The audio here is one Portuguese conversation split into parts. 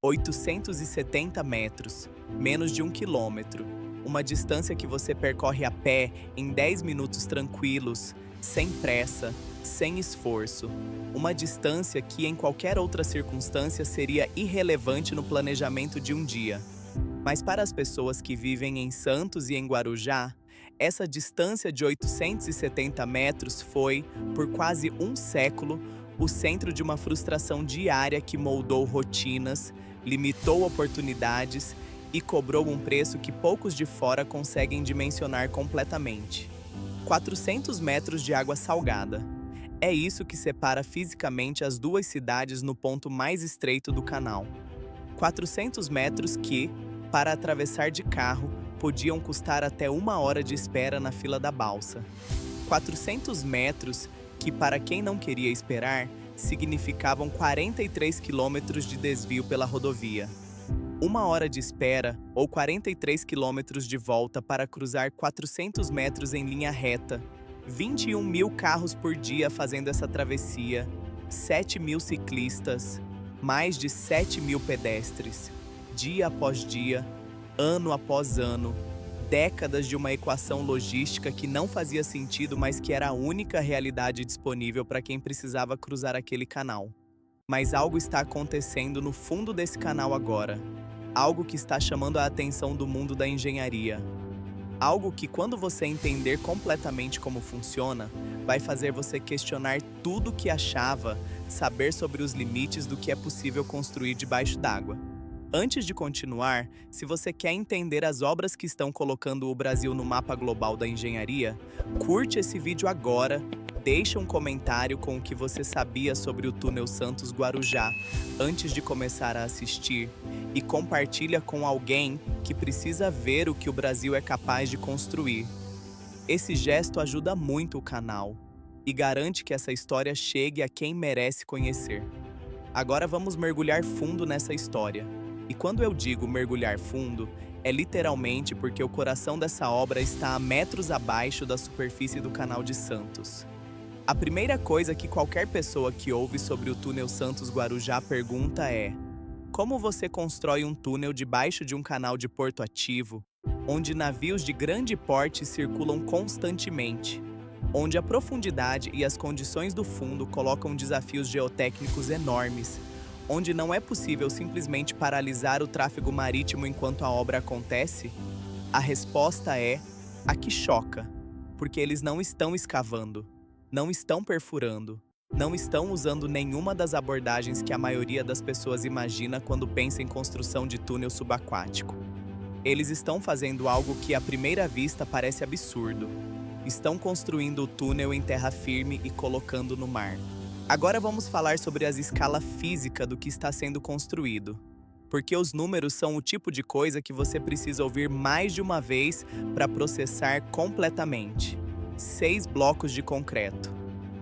870 metros, menos de 1 quilômetro. Uma distância que você percorre a pé em 10 minutos tranquilos, sem pressa, sem esforço. Uma distância que, em qualquer outra circunstância, seria irrelevante no planejamento de um dia. Mas para as pessoas que vivem em Santos e em Guarujá, essa distância de 870 metros foi, por quase um século, o centro de uma frustração diária que moldou rotinas, limitou oportunidades e cobrou um preço que poucos de fora conseguem dimensionar completamente. 400 metros de água salgada. É isso que separa fisicamente as duas cidades no ponto mais estreito do canal. 400 metros que, para atravessar de carro, podiam custar até 1 hora de espera na fila da balsa. 400 metros que, para quem não queria esperar, significavam 43 quilômetros de desvio pela rodovia. 1 hora de espera ou 43 quilômetros de volta para cruzar 400 metros em linha reta. 21 mil carros por dia fazendo essa travessia, 7 mil ciclistas, mais de 7 mil pedestres, dia após dia, ano após ano, décadas de uma equação logística que não fazia sentido, mas que era a única realidade disponível para quem precisava cruzar aquele canal. Mas algo está acontecendo no fundo desse canal agora. Algo que está chamando a atenção do mundo da engenharia. Algo que, quando você entender completamente como funciona, vai fazer você questionar tudo o que achava, saber sobre os limites do que é possível construir debaixo d'água. Antes de continuar, se você quer entender as obras que estão colocando o Brasil no mapa global da engenharia, curte esse vídeo agora, deixa um comentário com o que você sabia sobre o túnel Santos-Guarujá antes de começar a assistir e compartilha com alguém que precisa ver o que o Brasil é capaz de construir. Esse gesto ajuda muito o canal e garante que essa história chegue a quem merece conhecer. Agora vamos mergulhar fundo nessa história. E quando eu digo mergulhar fundo, é literalmente porque o coração dessa obra está a metros abaixo da superfície do Canal de Santos. A primeira coisa que qualquer pessoa que ouve sobre o túnel Santos-Guarujá pergunta é: como você constrói um túnel debaixo de um canal de porto ativo, onde navios de grande porte circulam constantemente, onde a profundidade e as condições do fundo colocam desafios geotécnicos enormes, onde não é possível simplesmente paralisar o tráfego marítimo enquanto a obra acontece? A resposta é a que choca, porque eles não estão escavando, não estão perfurando, não estão usando nenhuma das abordagens que a maioria das pessoas imagina quando pensa em construção de túnel subaquático. Eles estão fazendo algo que à primeira vista parece absurdo. Estão construindo o túnel em terra firme e colocando no mar. Agora vamos falar sobre a escala física do que está sendo construído, porque os números são o tipo de coisa que você precisa ouvir mais de uma vez para processar completamente. 6 blocos de concreto,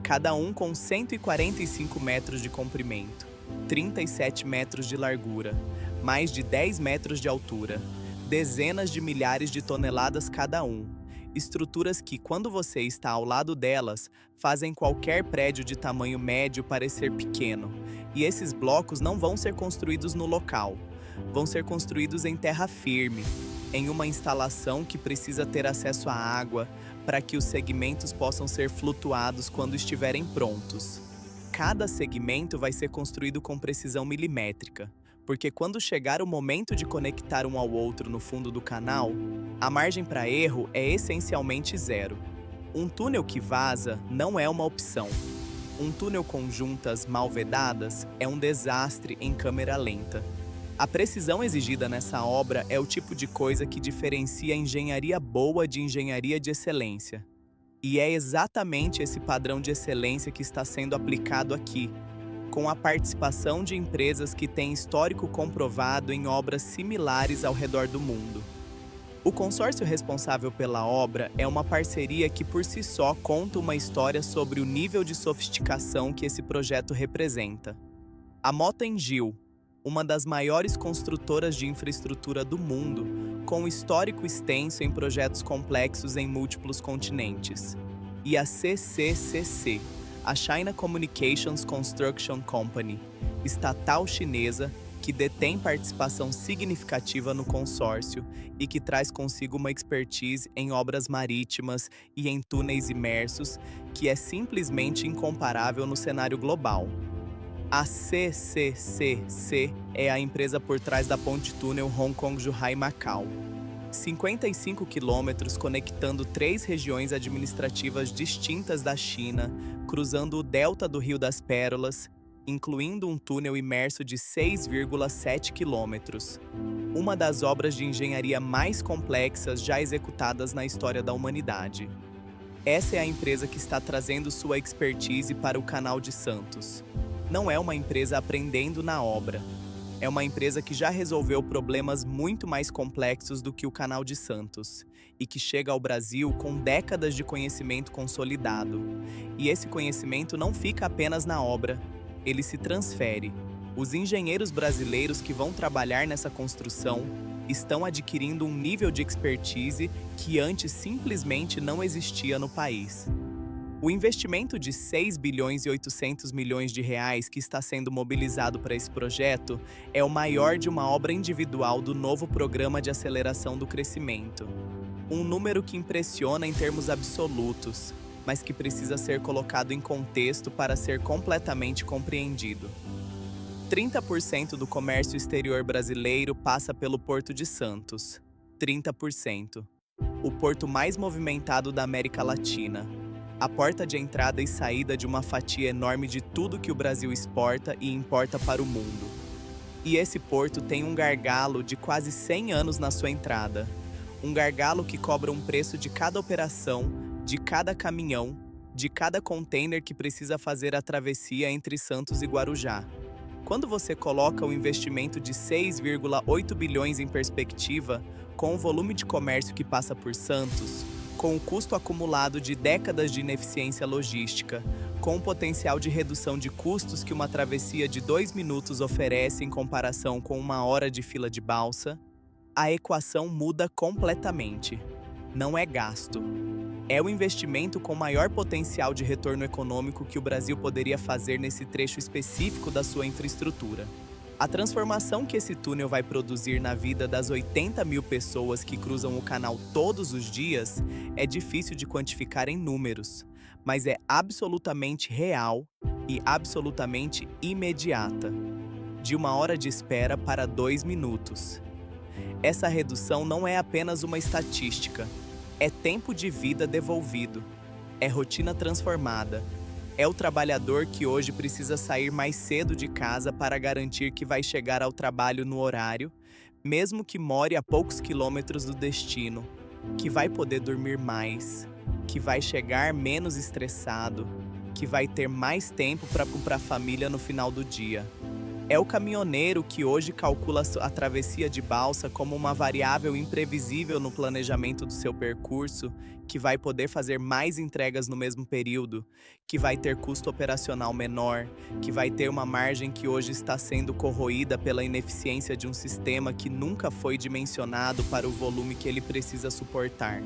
cada um com 145 metros de comprimento, 37 metros de largura, mais de 10 metros de altura, dezenas de milhares de toneladas cada um. Estruturas que, quando você está ao lado delas, fazem qualquer prédio de tamanho médio parecer pequeno. E esses blocos não vão ser construídos no local. Vão ser construídos em terra firme, em uma instalação que precisa ter acesso à água para que os segmentos possam ser flutuados quando estiverem prontos. Cada segmento vai ser construído com precisão milimétrica, porque quando chegar o momento de conectar um ao outro no fundo do canal, a margem para erro é essencialmente zero. Um túnel que vaza não é uma opção. Um túnel com juntas mal vedadas é um desastre em câmera lenta. A precisão exigida nessa obra é o tipo de coisa que diferencia a engenharia boa de engenharia de excelência. E é exatamente esse padrão de excelência que está sendo aplicado aqui, com a participação de empresas que têm histórico comprovado em obras similares ao redor do mundo. O consórcio responsável pela obra é uma parceria que por si só conta uma história sobre o nível de sofisticação que esse projeto representa. A Mota-Engil, uma das maiores construtoras de infraestrutura do mundo, com histórico extenso em projetos complexos em múltiplos continentes. E a CCCC, a China Communications Construction Company, estatal chinesa, que detém participação significativa no consórcio e que traz consigo uma expertise em obras marítimas e em túneis imersos que é simplesmente incomparável no cenário global. A CCCC é a empresa por trás da ponte-túnel Hong Kong-Zhuhai-Macau. 55 quilômetros conectando 3 regiões administrativas distintas da China, cruzando o delta do Rio das Pérolas, incluindo um túnel imerso de 6,7 quilômetros. Uma das obras de engenharia mais complexas já executadas na história da humanidade. Essa é a empresa que está trazendo sua expertise para o Canal de Santos. Não é uma empresa aprendendo na obra. É uma empresa que já resolveu problemas muito mais complexos do que o Canal de Santos e que chega ao Brasil com décadas de conhecimento consolidado. E esse conhecimento não fica apenas na obra, ele se transfere. Os engenheiros brasileiros que vão trabalhar nessa construção estão adquirindo um nível de expertise que antes simplesmente não existia no país. O investimento de 6 bilhões e 800 milhões de reais que está sendo mobilizado para esse projeto é o maior de uma obra individual do novo Programa de Aceleração do Crescimento. Um número que impressiona em termos absolutos, mas que precisa ser colocado em contexto para ser completamente compreendido. 30% do comércio exterior brasileiro passa pelo Porto de Santos. 30%. O porto mais movimentado da América Latina. A porta de entrada e saída de uma fatia enorme de tudo que o Brasil exporta e importa para o mundo. E esse porto tem um gargalo de quase 100 anos na sua entrada. Um gargalo que cobra um preço de cada operação, de cada caminhão, de cada container que precisa fazer a travessia entre Santos e Guarujá. Quando você coloca o investimento de 6,8 bilhões em perspectiva, com o volume de comércio que passa por Santos, com o custo acumulado de décadas de ineficiência logística, com o potencial de redução de custos que uma travessia de 2 minutos oferece em comparação com 1 hora de fila de balsa, a equação muda completamente. Não é gasto. É o investimento com maior potencial de retorno econômico que o Brasil poderia fazer nesse trecho específico da sua infraestrutura. A transformação que esse túnel vai produzir na vida das 80 mil pessoas que cruzam o canal todos os dias é difícil de quantificar em números, mas é absolutamente real e absolutamente imediata. De 1 hora de espera para 2 minutos. Essa redução não é apenas uma estatística, é tempo de vida devolvido, é rotina transformada. É o trabalhador que hoje precisa sair mais cedo de casa para garantir que vai chegar ao trabalho no horário, mesmo que more a poucos quilômetros do destino, que vai poder dormir mais, que vai chegar menos estressado, que vai ter mais tempo para a família no final do dia. É o caminhoneiro que hoje calcula a travessia de balsa como uma variável imprevisível no planejamento do seu percurso, que vai poder fazer mais entregas no mesmo período, que vai ter custo operacional menor, que vai ter uma margem que hoje está sendo corroída pela ineficiência de um sistema que nunca foi dimensionado para o volume que ele precisa suportar.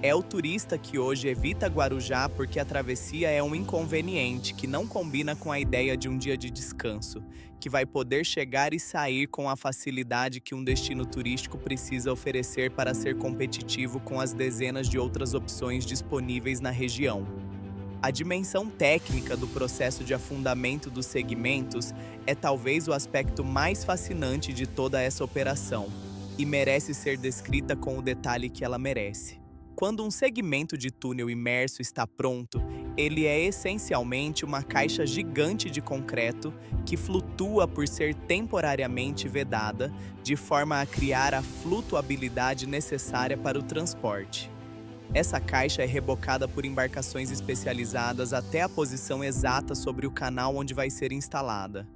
É o turista que hoje evita Guarujá porque a travessia é um inconveniente que não combina com a ideia de um dia de descanso, que vai poder chegar e sair com a facilidade que um destino turístico precisa oferecer para ser competitivo com as dezenas de outras opções disponíveis na região. A dimensão técnica do processo de afundamento dos segmentos é talvez o aspecto mais fascinante de toda essa operação, e merece ser descrita com o detalhe que ela merece. Quando um segmento de túnel imerso está pronto, ele é essencialmente uma caixa gigante de concreto que flutua por ser temporariamente vedada, de forma a criar a flutuabilidade necessária para o transporte. Essa caixa é rebocada por embarcações especializadas até a posição exata sobre o canal onde vai ser instalada.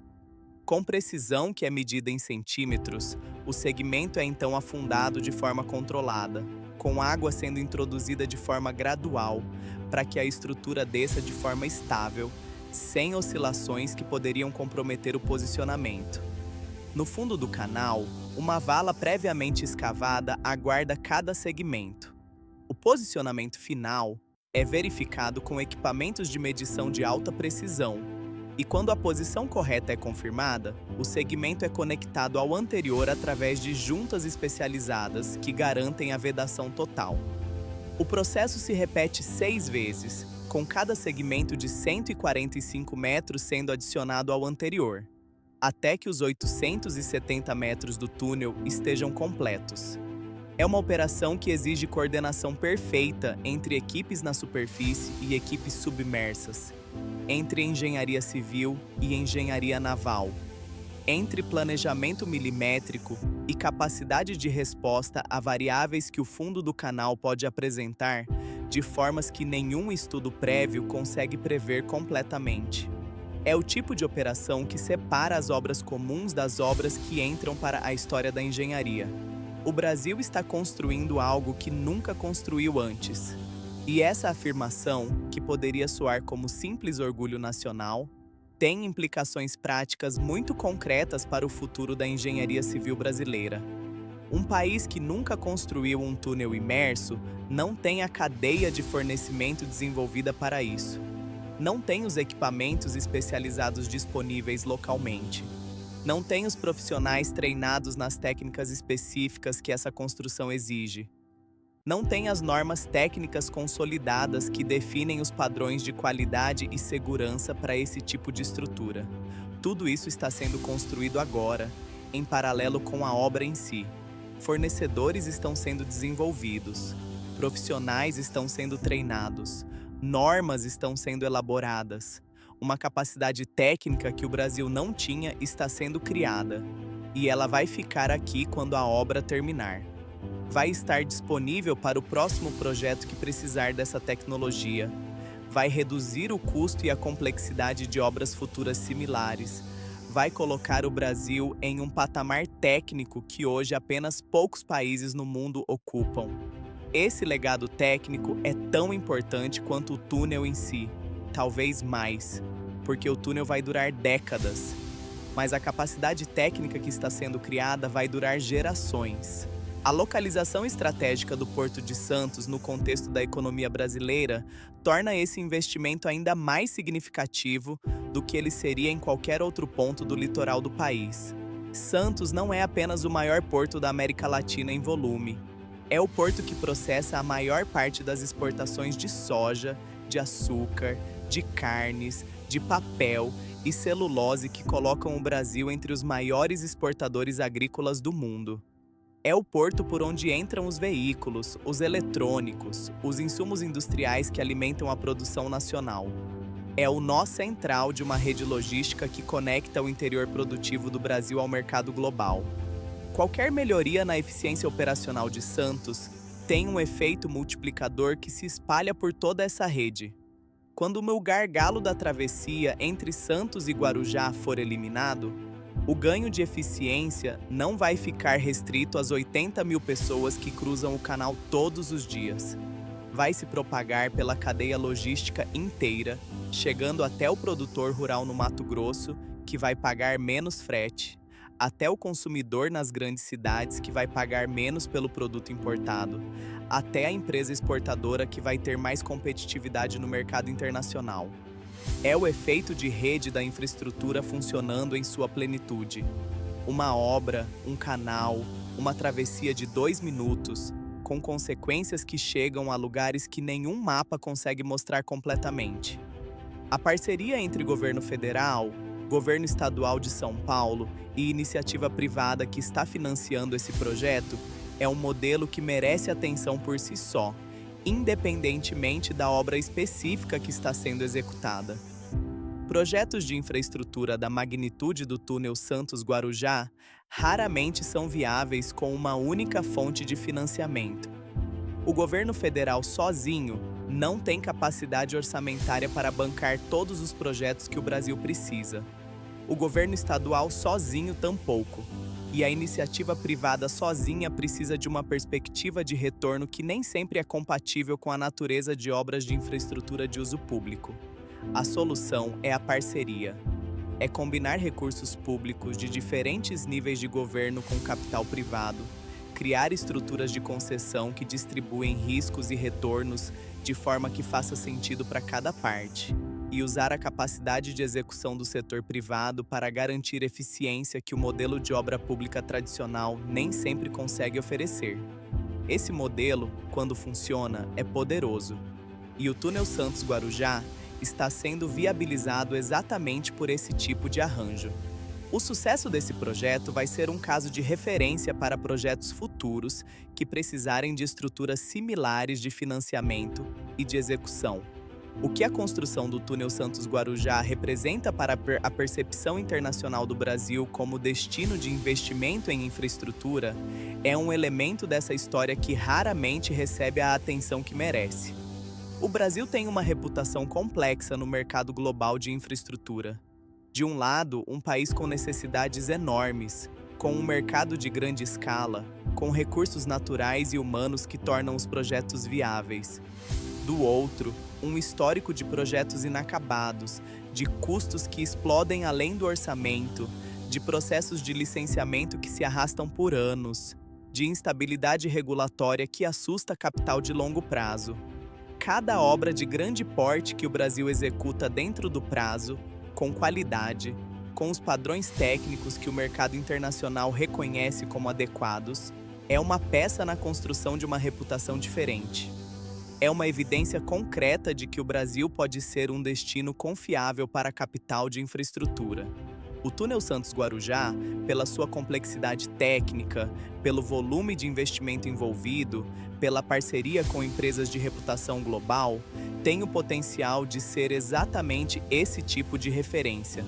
Com precisão que é medida em centímetros, o segmento é então afundado de forma controlada, com água sendo introduzida de forma gradual, para que a estrutura desça de forma estável, sem oscilações que poderiam comprometer o posicionamento. No fundo do canal, uma vala previamente escavada aguarda cada segmento. O posicionamento final é verificado com equipamentos de medição de alta precisão, E quando a posição correta é confirmada, o segmento é conectado ao anterior através de juntas especializadas que garantem a vedação total. O processo se repete 6 vezes, com cada segmento de 145 metros sendo adicionado ao anterior, até que os 870 metros do túnel estejam completos. É uma operação que exige coordenação perfeita entre equipes na superfície e equipes submersas, entre engenharia civil e engenharia naval, entre planejamento milimétrico e capacidade de resposta a variáveis que o fundo do canal pode apresentar de formas que nenhum estudo prévio consegue prever completamente. É o tipo de operação que separa as obras comuns das obras que entram para a história da engenharia. O Brasil está construindo algo que nunca construiu antes. E essa afirmação, que poderia soar como simples orgulho nacional, tem implicações práticas muito concretas para o futuro da engenharia civil brasileira. Um país que nunca construiu um túnel imerso não tem a cadeia de fornecimento desenvolvida para isso. Não tem os equipamentos especializados disponíveis localmente. Não tem os profissionais treinados nas técnicas específicas que essa construção exige. Não tem as normas técnicas consolidadas que definem os padrões de qualidade e segurança para esse tipo de estrutura. Tudo isso está sendo construído agora, em paralelo com a obra em si. Fornecedores estão sendo desenvolvidos, profissionais estão sendo treinados, normas estão sendo elaboradas. Uma capacidade técnica que o Brasil não tinha está sendo criada, e ela vai ficar aqui quando a obra terminar. Vai estar disponível para o próximo projeto que precisar dessa tecnologia. Vai reduzir o custo e a complexidade de obras futuras similares. Vai colocar o Brasil em um patamar técnico que hoje apenas poucos países no mundo ocupam. Esse legado técnico é tão importante quanto o túnel em si, talvez mais, porque o túnel vai durar décadas. Mas a capacidade técnica que está sendo criada vai durar gerações. A localização estratégica do Porto de Santos no contexto da economia brasileira torna esse investimento ainda mais significativo do que ele seria em qualquer outro ponto do litoral do país. Santos não é apenas o maior porto da América Latina em volume. É o porto que processa a maior parte das exportações de soja, de açúcar, de carnes, de papel e celulose que colocam o Brasil entre os maiores exportadores agrícolas do mundo. É o porto por onde entram os veículos, os eletrônicos, os insumos industriais que alimentam a produção nacional. É o nó central de uma rede logística que conecta o interior produtivo do Brasil ao mercado global. Qualquer melhoria na eficiência operacional de Santos tem um efeito multiplicador que se espalha por toda essa rede. Quando o gargalo da travessia entre Santos e Guarujá for eliminado, o ganho de eficiência não vai ficar restrito às 80 mil pessoas que cruzam o canal todos os dias. Vai se propagar pela cadeia logística inteira, chegando até o produtor rural no Mato Grosso, que vai pagar menos frete, até o consumidor nas grandes cidades, que vai pagar menos pelo produto importado, até a empresa exportadora, que vai ter mais competitividade no mercado internacional. É o efeito de rede da infraestrutura funcionando em sua plenitude. Uma obra, um canal, uma travessia de 2 minutos, com consequências que chegam a lugares que nenhum mapa consegue mostrar completamente. A parceria entre governo federal, governo estadual de São Paulo e iniciativa privada que está financiando esse projeto é um modelo que merece atenção por si só, independentemente da obra específica que está sendo executada. Projetos de infraestrutura da magnitude do túnel Santos-Guarujá raramente são viáveis com uma única fonte de financiamento. O governo federal sozinho não tem capacidade orçamentária para bancar todos os projetos que o Brasil precisa. O governo estadual sozinho tampouco. E a iniciativa privada sozinha precisa de uma perspectiva de retorno que nem sempre é compatível com a natureza de obras de infraestrutura de uso público. A solução é a parceria. É combinar recursos públicos de diferentes níveis de governo com capital privado, criar estruturas de concessão que distribuem riscos e retornos de forma que faça sentido para cada parte. e usar a capacidade de execução do setor privado para garantir eficiência que o modelo de obra pública tradicional nem sempre consegue oferecer. Esse modelo, quando funciona, é poderoso. E o Túnel Santos-Guarujá está sendo viabilizado exatamente por esse tipo de arranjo. O sucesso desse projeto vai ser um caso de referência para projetos futuros que precisarem de estruturas similares de financiamento e de execução. O que a construção do Túnel Santos-Guarujá representa para a percepção internacional do Brasil como destino de investimento em infraestrutura é um elemento dessa história que raramente recebe a atenção que merece. O Brasil tem uma reputação complexa no mercado global de infraestrutura. De um lado, um país com necessidades enormes, com um mercado de grande escala, com recursos naturais e humanos que tornam os projetos viáveis. Do outro, um histórico de projetos inacabados, de custos que explodem além do orçamento, de processos de licenciamento que se arrastam por anos, de instabilidade regulatória que assusta capital de longo prazo. Cada obra de grande porte que o Brasil executa dentro do prazo, com qualidade, com os padrões técnicos que o mercado internacional reconhece como adequados, é uma peça na construção de uma reputação diferente. É uma evidência concreta de que o Brasil pode ser um destino confiável para a capital de infraestrutura. O Túnel Santos-Guarujá, pela sua complexidade técnica, pelo volume de investimento envolvido, pela parceria com empresas de reputação global, tem o potencial de ser exatamente esse tipo de referência.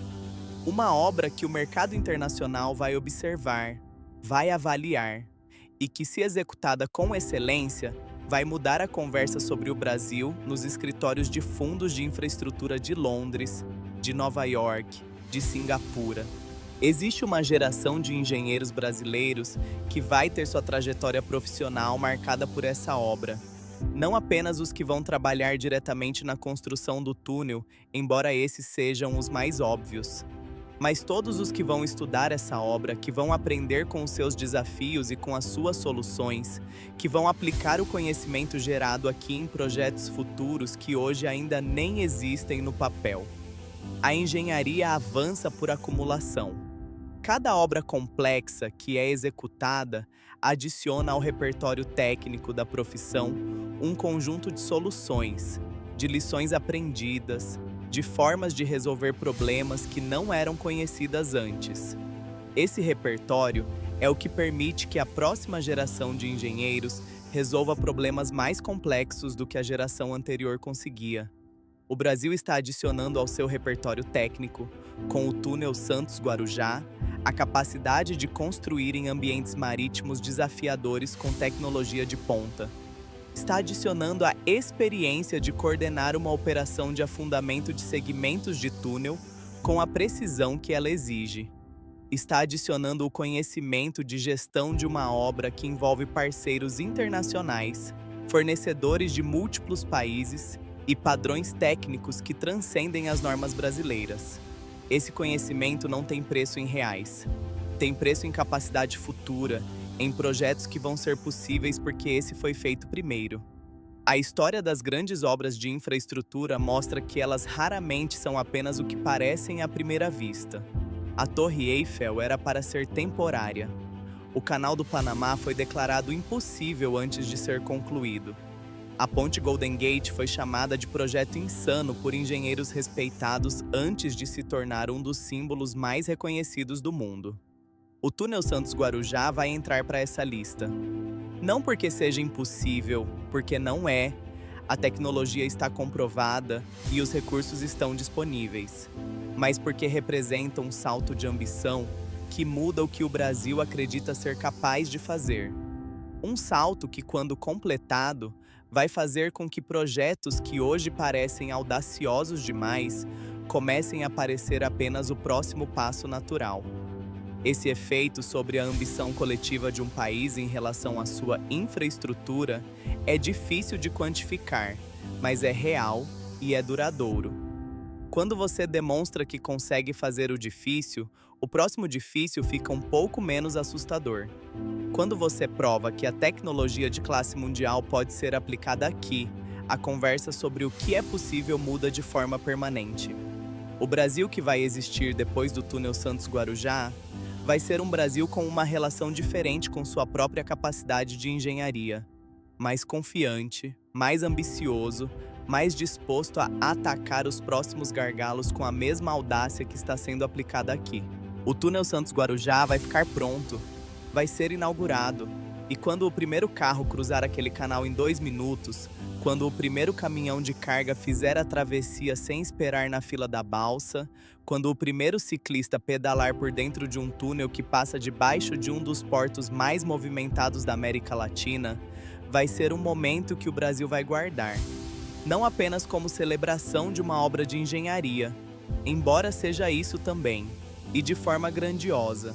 Uma obra que o mercado internacional vai observar, vai avaliar, e que, se executada com excelência, vai mudar a conversa sobre o Brasil nos escritórios de fundos de infraestrutura de Londres, de Nova York, de Singapura. Existe uma geração de engenheiros brasileiros que vai ter sua trajetória profissional marcada por essa obra. Não apenas os que vão trabalhar diretamente na construção do túnel, embora esses sejam os mais óbvios, mas todos os que vão estudar essa obra, que vão aprender com os seus desafios e com as suas soluções, que vão aplicar o conhecimento gerado aqui em projetos futuros que hoje ainda nem existem no papel. A engenharia avança por acumulação. Cada obra complexa que é executada adiciona ao repertório técnico da profissão um conjunto de soluções, de lições aprendidas, de formas de resolver problemas que não eram conhecidas antes. Esse repertório é o que permite que a próxima geração de engenheiros resolva problemas mais complexos do que a geração anterior conseguia. O Brasil está adicionando ao seu repertório técnico, com o Túnel Santos-Guarujá, a capacidade de construir em ambientes marítimos desafiadores com tecnologia de ponta. Está adicionando a experiência de coordenar uma operação de afundamento de segmentos de túnel com a precisão que ela exige. Está adicionando o conhecimento de gestão de uma obra que envolve parceiros internacionais, fornecedores de múltiplos países e padrões técnicos que transcendem as normas brasileiras. Esse conhecimento não tem preço em reais. Tem preço em capacidade futura, em projetos que vão ser possíveis porque esse foi feito primeiro. A história das grandes obras de infraestrutura mostra que elas raramente são apenas o que parecem à primeira vista. A Torre Eiffel era para ser temporária. O Canal do Panamá foi declarado impossível antes de ser concluído. A Ponte Golden Gate foi chamada de projeto insano por engenheiros respeitados antes de se tornar um dos símbolos mais reconhecidos do mundo. O Túnel Santos-Guarujá vai entrar para essa lista. Não porque seja impossível, porque não é. A tecnologia está comprovada e os recursos estão disponíveis. Mas porque representa um salto de ambição que muda o que o Brasil acredita ser capaz de fazer. Um salto que, quando completado, vai fazer com que projetos que hoje parecem audaciosos demais comecem a parecer apenas o próximo passo natural. Esse efeito sobre a ambição coletiva de um país em relação à sua infraestrutura é difícil de quantificar, mas é real e é duradouro. Quando você demonstra que consegue fazer o difícil, o próximo difícil fica um pouco menos assustador. Quando você prova que a tecnologia de classe mundial pode ser aplicada aqui, a conversa sobre o que é possível muda de forma permanente. O Brasil que vai existir depois do túnel Santos-Guarujá vai ser um Brasil com uma relação diferente com sua própria capacidade de engenharia, mais confiante, mais ambicioso, mais disposto a atacar os próximos gargalos com a mesma audácia que está sendo aplicada aqui. O túnel Santos-Guarujá vai ficar pronto, vai ser inaugurado, e quando o primeiro carro cruzar aquele canal em 2 minutos, quando o primeiro caminhão de carga fizer a travessia sem esperar na fila da balsa, quando o primeiro ciclista pedalar por dentro de um túnel que passa debaixo de um dos portos mais movimentados da América Latina, vai ser um momento que o Brasil vai guardar. Não apenas como celebração de uma obra de engenharia, embora seja isso também, e de forma grandiosa,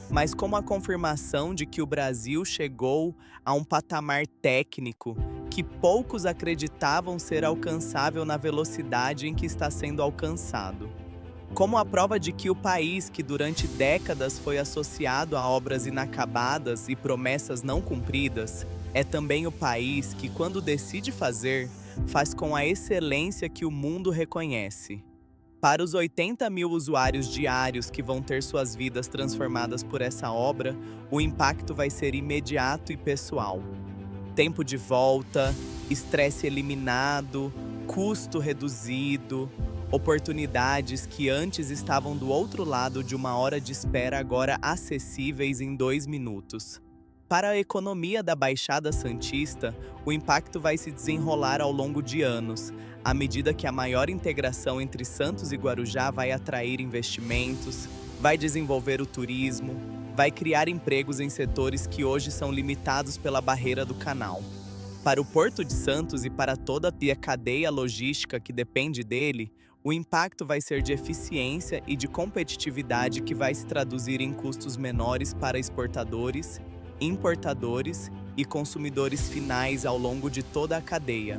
mas como a confirmação de que o Brasil chegou a um patamar técnico que poucos acreditavam ser alcançável na velocidade em que está sendo alcançado. Como a prova de que o país que durante décadas foi associado a obras inacabadas e promessas não cumpridas, é também o país que, quando decide fazer, faz com a excelência que o mundo reconhece. Para os 80 mil usuários diários que vão ter suas vidas transformadas por essa obra, o impacto vai ser imediato e pessoal. Tempo de volta, estresse eliminado, custo reduzido, oportunidades que antes estavam do outro lado de uma hora de espera agora acessíveis em 2 minutos. Para a economia da Baixada Santista, o impacto vai se desenrolar ao longo de anos, à medida que a maior integração entre Santos e Guarujá vai atrair investimentos, vai desenvolver o turismo, vai criar empregos em setores que hoje são limitados pela barreira do canal. Para o Porto de Santos e para toda a cadeia logística que depende dele, o impacto vai ser de eficiência e de competitividade que vai se traduzir em custos menores para exportadores, importadores e consumidores finais ao longo de toda a cadeia.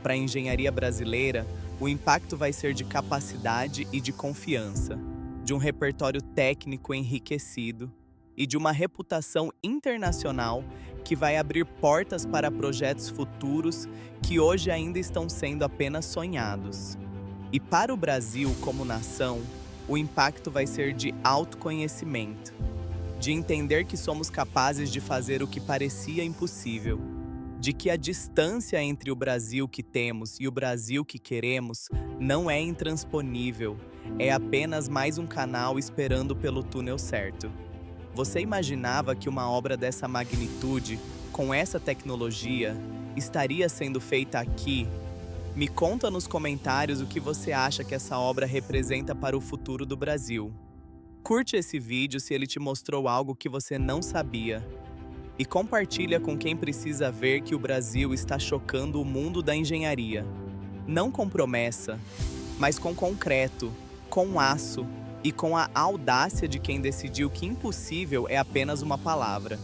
Para a engenharia brasileira, o impacto vai ser de capacidade e de confiança, de um repertório técnico enriquecido e de uma reputação internacional que vai abrir portas para projetos futuros que hoje ainda estão sendo apenas sonhados. E para o Brasil como nação, o impacto vai ser de autoconhecimento, de entender que somos capazes de fazer o que parecia impossível, de que a distância entre o Brasil que temos e o Brasil que queremos não é intransponível, é apenas mais um canal esperando pelo túnel certo. Você imaginava que uma obra dessa magnitude, com essa tecnologia, estaria sendo feita aqui? Me conta nos comentários o que você acha que essa obra representa para o futuro do Brasil. Curte esse vídeo se ele te mostrou algo que você não sabia. E compartilha com quem precisa ver que o Brasil está chocando o mundo da engenharia. Não com promessa, mas com concreto, com aço e com a audácia de quem decidiu que impossível é apenas uma palavra.